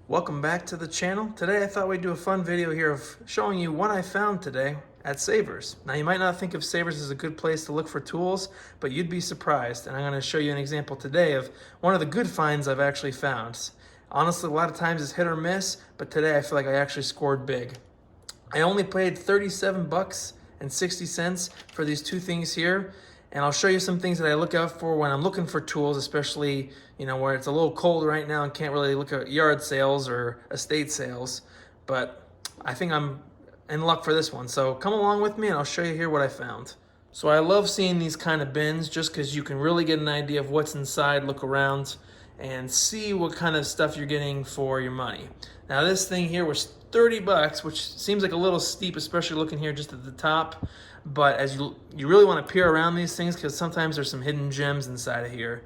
Welcome back to the channel. Today I thought we'd do a fun video here of showing you what I found today at Savers. Now you might not think of Savers as a good place to look for tools, but you'd be surprised. And I'm going to show you an example today of one of the good finds I've actually found. Honestly, a lot of times it's hit or miss, but today I feel like I actually scored big. I only paid 37 bucks and 60 cents for these two things here. And I'll show you some things that I look out for when I'm looking for tools, especially, where it's a little cold right now and can't really look at yard sales or estate sales. But I think I'm in luck for this one. So come along with me and I'll show you here what I found. So I love seeing these kind of bins just because you can really get an idea of what's inside, look around, and see what kind of stuff you're getting for your money. Now this thing here was 30 bucks, which seems like a little steep, especially looking here just at the top. But as you really want to peer around these things because sometimes there's some hidden gems inside of here.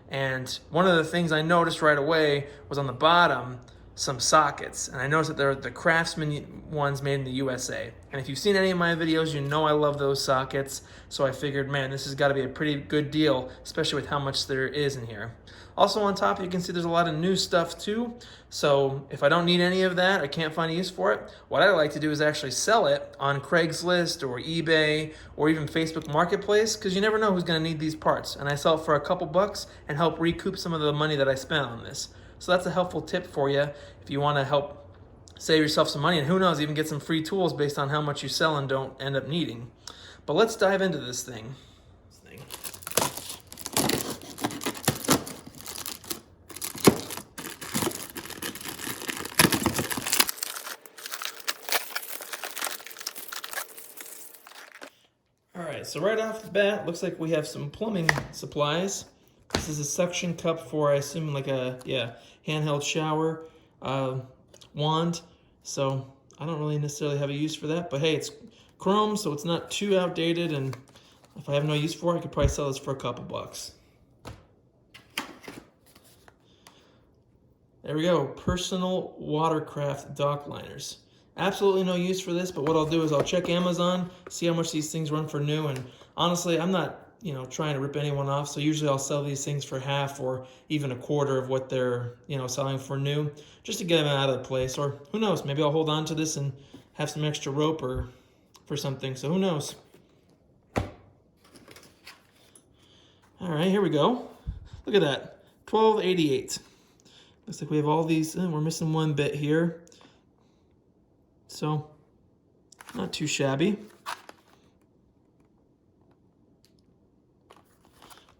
And one of the things I noticed right away was on the bottom, some sockets. And I noticed that they're the Craftsman ones made in the USA. And if you've seen any of my videos, you know I love those sockets. So I figured, man, this has got to be a pretty good deal, especially with how much there is in here. Also on top, you can see there's a lot of new stuff too. So if I don't need any of that, I can't find a use for it, what I like to do is actually sell it on Craigslist or eBay or even Facebook Marketplace, because you never know who's going to need these parts. And I sell it for a couple bucks and help recoup some of the money that I spent on this. So that's a helpful tip for you if you want to help save yourself some money, and who knows, even get some free tools based on how much you sell and don't end up needing. But let's dive into this thing. All right, so right off the bat, looks like we have some plumbing supplies. This is a suction cup for, I assume, like a handheld shower wand. So I don't really necessarily have a use for that, but hey, it's chrome, so it's not too outdated, and if I have no use for it, I could probably sell this for a couple bucks. There we go, personal watercraft dock liners. Absolutely no use for this, but what I'll do is I'll check Amazon, see how much these things run for new, and honestly, I'm not trying to rip anyone off, so usually I'll sell these things for half or even a quarter of what they're selling for new, just to get them out of the place. Or who knows, maybe I'll hold on to this and have some extra rope or for something, so who knows. All right, here we go. Look at that, $12.88. Looks like we have all these, we're missing one bit here, so not too shabby.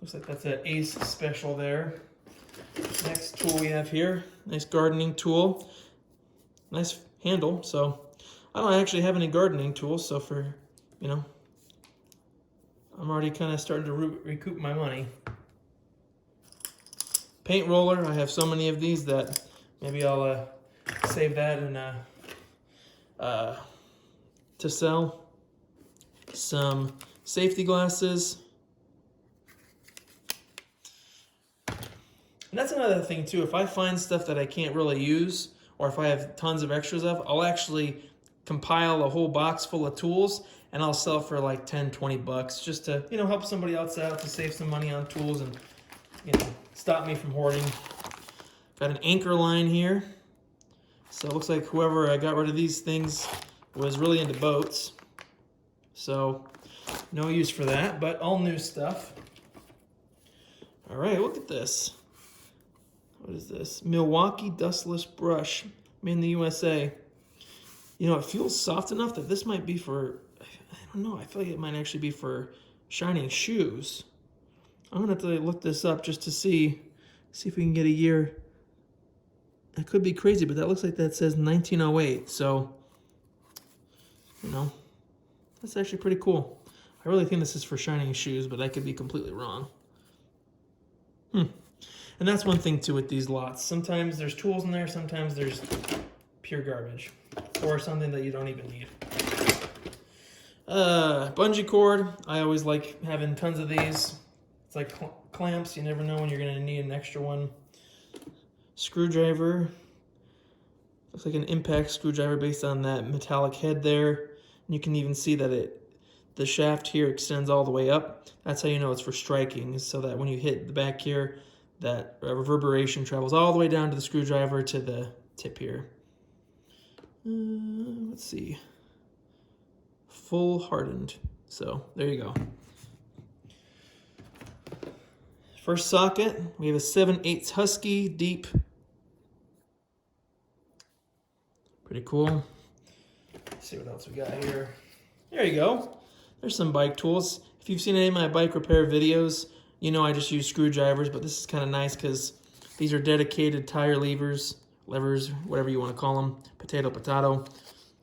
Looks like that's an Ace special there. Next tool we have here, nice gardening tool. Nice handle, so I don't actually have any gardening tools, so for, I'm already kind of starting to recoup my money. Paint roller, I have so many of these that maybe I'll save that and to sell. Some safety glasses. And that's another thing too, if I find stuff that I can't really use, or if I have tons of extras of, I'll actually compile a whole box full of tools and I'll sell for like 10, 20 bucks just to, help somebody else out, to save some money on tools and, stop me from hoarding. Got an anchor line here. So it looks like whoever I got rid of these things was really into boats. So no use for that, but all new stuff. All right, look at this. What is this? Milwaukee dustless brush, made in the USA. It feels soft enough that this might be for, I don't know, I feel like it might actually be for shining shoes. I'm gonna have to look this up just to see if we can get a year. That could be crazy, but that looks like that says 1908. So, that's actually pretty cool. I really think this is for shining shoes, but I could be completely wrong. And that's one thing too with these lots. Sometimes there's tools in there, sometimes there's pure garbage or something that you don't even need. Bungee cord, I always like having tons of these. It's like clamps, you never know when you're gonna need an extra one. Screwdriver, looks like an impact screwdriver based on that metallic head there. And you can even see that the shaft here extends all the way up. That's how you know it's for striking, so that when you hit the back here, that reverberation travels all the way down to the screwdriver to the tip here. Let's see. Full hardened. So there you go. First socket, we have a 7/8 Husky deep. Pretty cool. Let's see what else we got here. There you go. There's some bike tools. If you've seen any of my bike repair videos, you know I just use screwdrivers, but this is kind of nice because these are dedicated tire levers, whatever you want to call them, potato.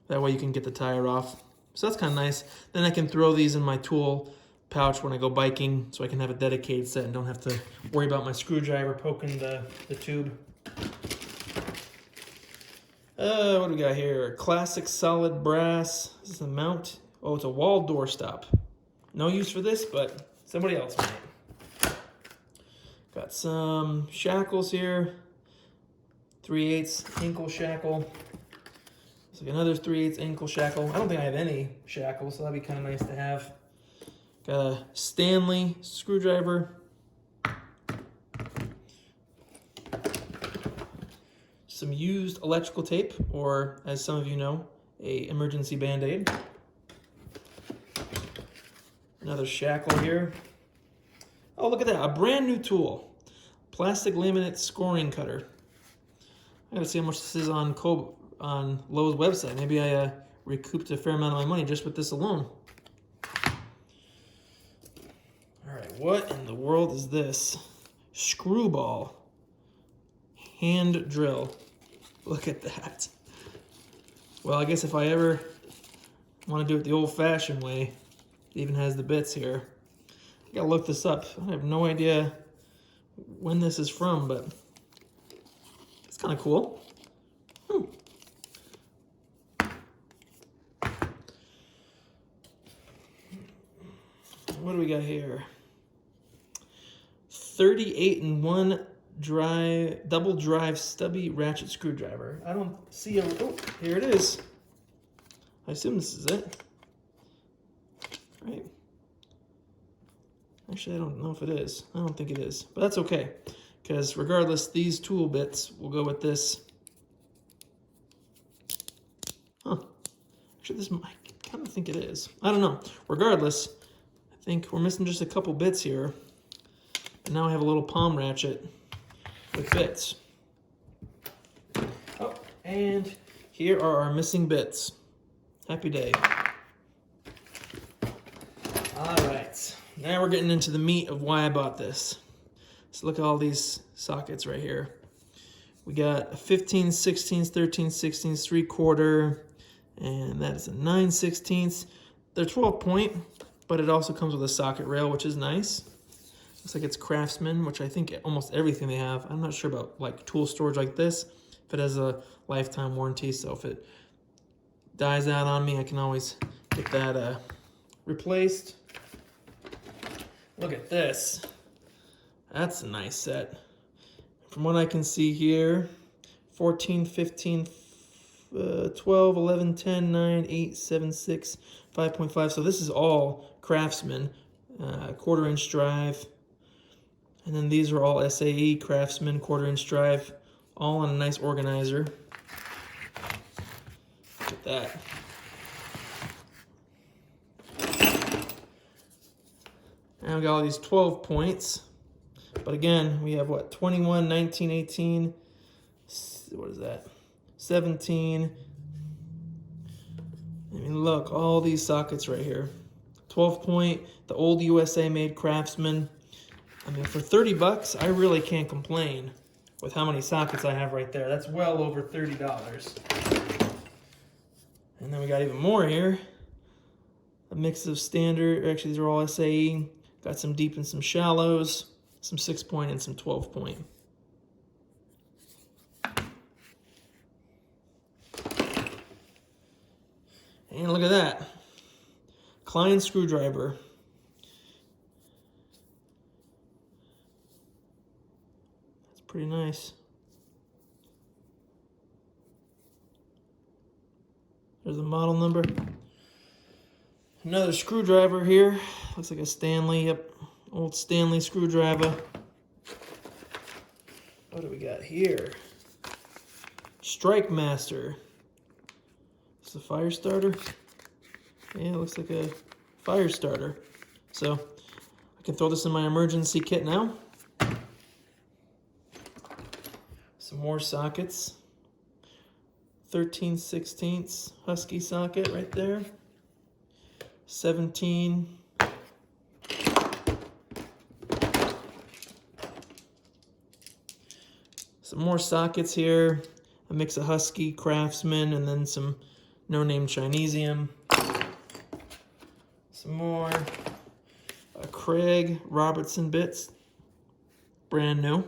That way you can get the tire off. So that's kind of nice. Then I can throw these in my tool pouch when I go biking, so I can have a dedicated set and don't have to worry about my screwdriver poking the tube. What do we got here? Classic solid brass. This is a mount. Oh, it's a wall door stop. No use for this, but somebody else might. Got some shackles here. 3/8 ankle shackle. It's like another 3/8 ankle shackle. I don't think I have any shackles, so that'd be kind of nice to have. Got a Stanley screwdriver. Some used electrical tape, or as some of you know, a emergency band-aid. Another shackle here. Oh, look at that, a brand new tool. Plastic laminate scoring cutter. I gotta see how much this is on Lowe's website. Maybe I recouped a fair amount of my money just with this alone. All right, what in the world is this? Screwball. Hand drill. Look at that. Well, I guess if I ever want to do it the old-fashioned way, it even has the bits here. I gotta look this up. I have no idea when this is from, but it's kind of cool. What do we got here? 38-in-1 double drive stubby ratchet screwdriver. I don't see a, oh, here it is. I assume this is it. Right. Actually, I don't know if it is. I don't think it is, but that's okay. Because regardless, these tool bits will go with this. Huh. Actually, I kind of think it is. I don't know. Regardless, I think we're missing just a couple bits here. And now I have a little palm ratchet with bits. Oh, and here are our missing bits. Happy day. All right, now we're getting into the meat of why I bought this. So look at all these sockets right here. We got a 15/16, 13/16, 3/4, and that is a 9/16. They're 12-point, but it also comes with a socket rail, which is nice. Looks like it's Craftsman, which I think almost everything they have. I'm not sure about like tool storage like this, if it has a lifetime warranty, so if it dies out on me, I can always get that replaced. Look at this. That's a nice set. From what I can see here, 14, 15, 12, 11, 10, 9, 8, 7, 6, 5.5. So this is all Craftsman, 1/4-inch drive. And then these are all SAE, Craftsman, 1/4-inch drive, all on a nice organizer. Look at that. And we got all these 12 points. But again, we have what, 21, 19, 18, what is that? 17. I mean, look, all these sockets right here. 12-point, the old USA made Craftsman. I mean, for 30 bucks, I really can't complain with how many sockets I have right there. That's well over $30. And then we got even more here. A mix of standard, actually these are all SAE. Got some deep and some shallows, some 6-point and some 12-point. And look at that. Klein screwdriver. That's pretty nice. There's the model number. Another screwdriver here. Looks like a Stanley, yep. Old Stanley screwdriver. What do we got here? Strike Master. It's a fire starter. Yeah, it looks like a fire starter. So I can throw this in my emergency kit now. Some more sockets. 13/16 Husky socket right there. 17. Some more sockets here. A mix of Husky, Craftsman, and then some no-name Chinesium. Some more Craig Robertson bits. Brand new.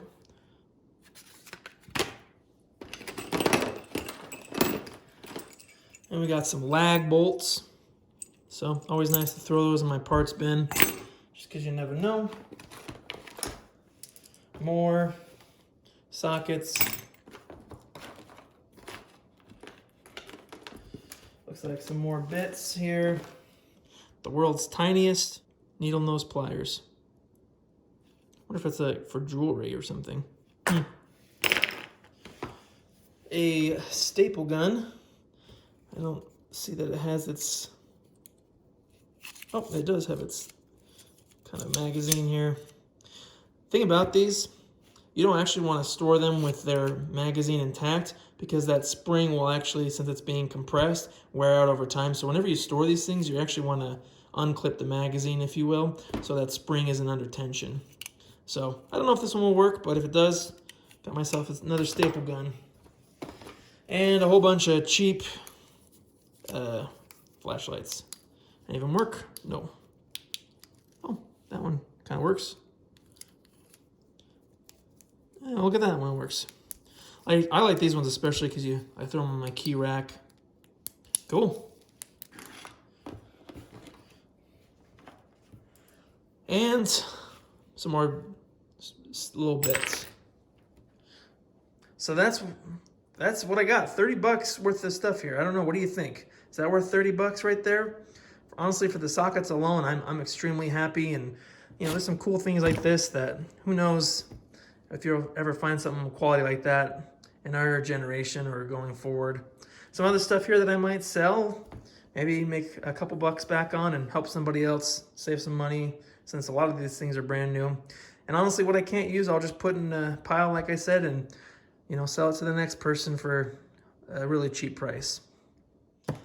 And we got some lag bolts. So always nice to throw those in my parts bin, just because you never know. More sockets. Looks like some more bits here. The world's tiniest needle nose pliers. I wonder if it's like for jewelry or something. A staple gun. I don't see that it has its... Oh, it does have its kind of magazine here. Thing about these, you don't actually want to store them with their magazine intact, because that spring will actually, since it's being compressed, wear out over time. So whenever you store these things, you actually want to unclip the magazine, if you will, so that spring isn't under tension. So I don't know if this one will work, but if it does, got myself another staple gun. And a whole bunch of cheap flashlights. Any of them work? No. Oh, that one kind of works. Yeah, look at that one, works. I like these ones especially because I throw them on my key rack. Cool. And some more little bits. So that's what I got. 30 bucks worth of stuff here. I don't know. What do you think? Is that worth 30 bucks right there? Honestly, for the sockets alone, I'm extremely happy. And you know, there's some cool things like this that who knows if you'll ever find something quality like that in our generation or going forward. Some other stuff here that I might sell, maybe make a couple bucks back on and help somebody else save some money, since a lot of these things are brand new. And honestly, what I can't use, I'll just put in a pile, like I said, and you know, sell it to the next person for a really cheap price.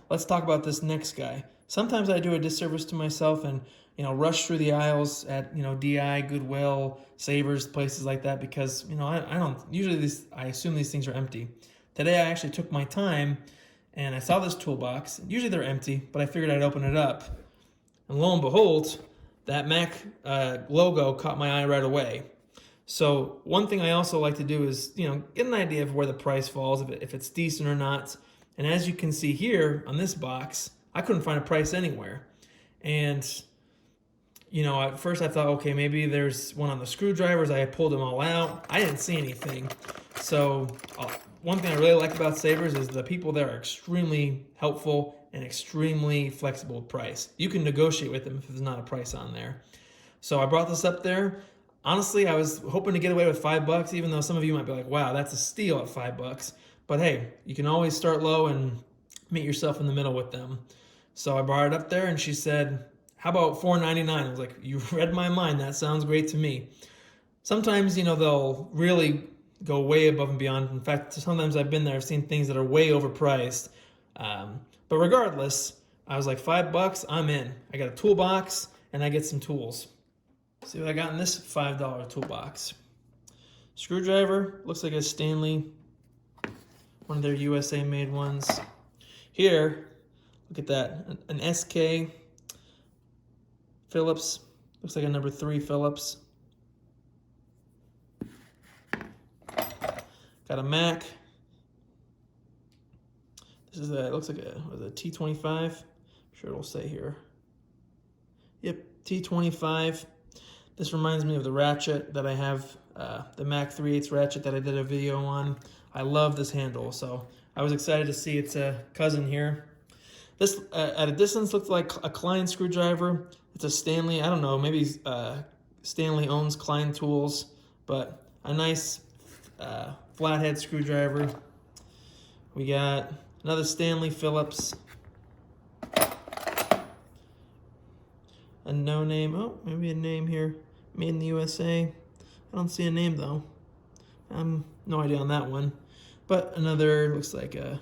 Let's talk about this next guy. Sometimes I do a disservice to myself and, you know, rush through the aisles at, you know, DI, Goodwill, Savers, places like that, because, you know, I don't, usually I assume these things are empty. Today I actually took my time and I saw this toolbox. Usually they're empty, but I figured I'd open it up. And lo and behold, that Mac logo caught my eye right away. So one thing I also like to do is, you know, get an idea of where the price falls, if it's decent or not. And as you can see here on this box, I couldn't find a price anywhere. And, you know, at first I thought, okay, maybe there's one on the screwdrivers. I pulled them all out. I didn't see anything. So one thing I really like about Savers is the people there are extremely helpful and extremely flexible with price. You can negotiate with them if there's not a price on there. So I brought this up there. Honestly, I was hoping to get away with $5, even though some of you might be like, wow, that's a steal at $5. But hey, you can always start low and meet yourself in the middle with them. So I brought it up there and she said, how about $4.99? I was like, you read my mind. That sounds great to me. Sometimes, you know, they'll really go way above and beyond. In fact, sometimes I've been there, I've seen things that are way overpriced. But regardless, I was like, $5, I'm in. I got a toolbox and I get some tools. See what I got in this $5 toolbox. Screwdriver, looks like a Stanley, one of their USA made ones. Here, look at that, an SK Phillips, looks like a number 3 Phillips. Got a Mac. This is it looks like a T25. I'm sure it'll say here. Yep, T25. This reminds me of the ratchet that I have, the Mac 3/8 ratchet that I did a video on. I love this handle, so I was excited to see its cousin here. This, at a distance, looks like a Klein screwdriver. It's a Stanley, I don't know, maybe Stanley owns Klein tools, but a nice flathead screwdriver. We got another Stanley Phillips. A no name. Oh, maybe a name here. Made in the USA. I don't see a name though. No idea on that one. But another, looks like a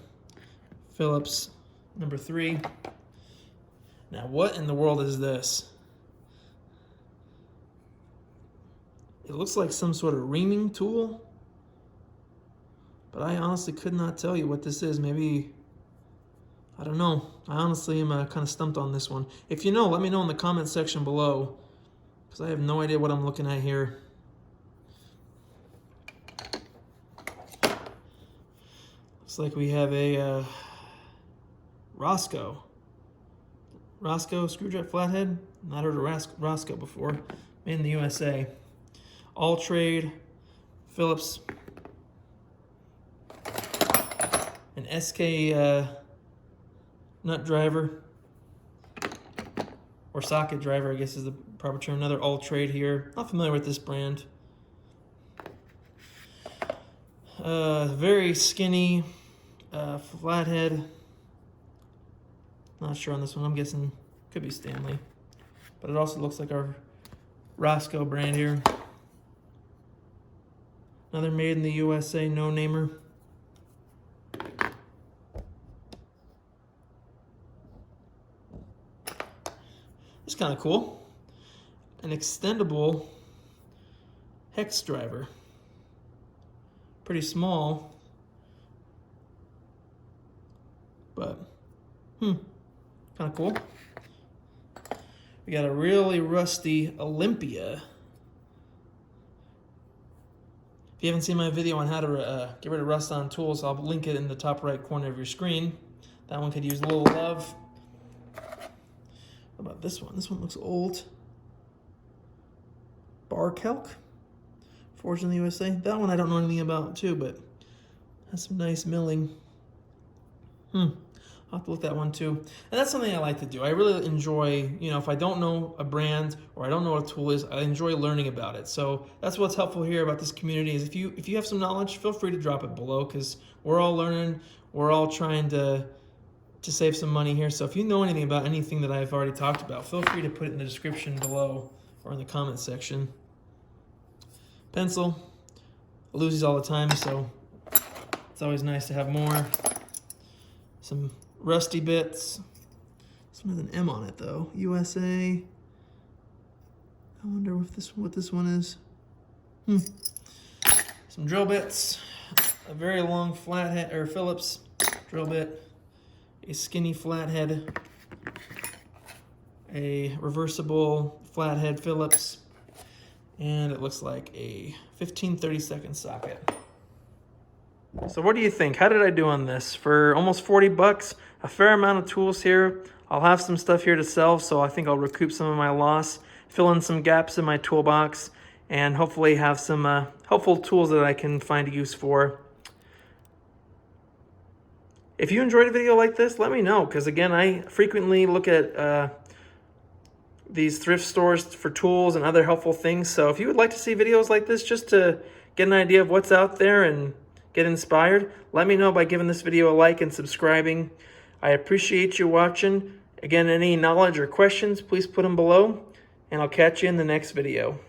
Phillips number 3. Now, what in the world is this? It looks like some sort of reaming tool, but I honestly could not tell you what this is. Maybe, I don't know. I honestly am kind of stumped on this one. If you know, let me know in the comment section below, because I have no idea what I'm looking at here. Looks like we have a Roscoe screwdriver flathead. Not heard of Roscoe before. Made in the USA. All trade Phillips. An SK nut driver, or socket driver, I guess is the proper term. Another all trade here. Not familiar with this brand. Very skinny flathead. Not sure on this one. I'm guessing could be Stanley, but it also looks like our Roscoe brand here. Another made in the USA no-namer. It's kind of cool. An extendable hex driver. Pretty small, but kind of cool. We got a really rusty Olympia. If you haven't seen my video on how to get rid of rust on tools, I'll link it in the top right corner of your screen. That one could use a little love. What about this one? This one looks old. Bar Kelk, forged in the USA. That one I don't know anything about too, but has some nice milling. I'll have to look at that one too. And that's something I like to do. I really enjoy, if I don't know a brand or I don't know what a tool is, I enjoy learning about it. So that's what's helpful here about this community is if you have some knowledge, feel free to drop it below, because we're all learning. We're all trying to save some money here. So if you know anything about anything that I've already talked about, feel free to put it in the description below or in the comment section. Pencil. I lose these all the time, so it's always nice to have more. Some rusty bits. This one has an M on it though. USA. I wonder what this one is. Some drill bits. A very long flathead or Phillips drill bit. A skinny flathead. A reversible flathead Phillips. And it looks like a 15-32 socket. So what do you think? How did I do on this? For almost 40 bucks, a fair amount of tools here. I'll have some stuff here to sell, so I think I'll recoup some of my loss, fill in some gaps in my toolbox, and hopefully have some helpful tools that I can find a use for. If you enjoyed a video like this, let me know, because again, I frequently look at these thrift stores for tools and other helpful things. So if you would like to see videos like this just to get an idea of what's out there and get inspired, let me know by giving this video a like and subscribing. I appreciate you watching. Again, any knowledge or questions, please put them below, and I'll catch you in the next video.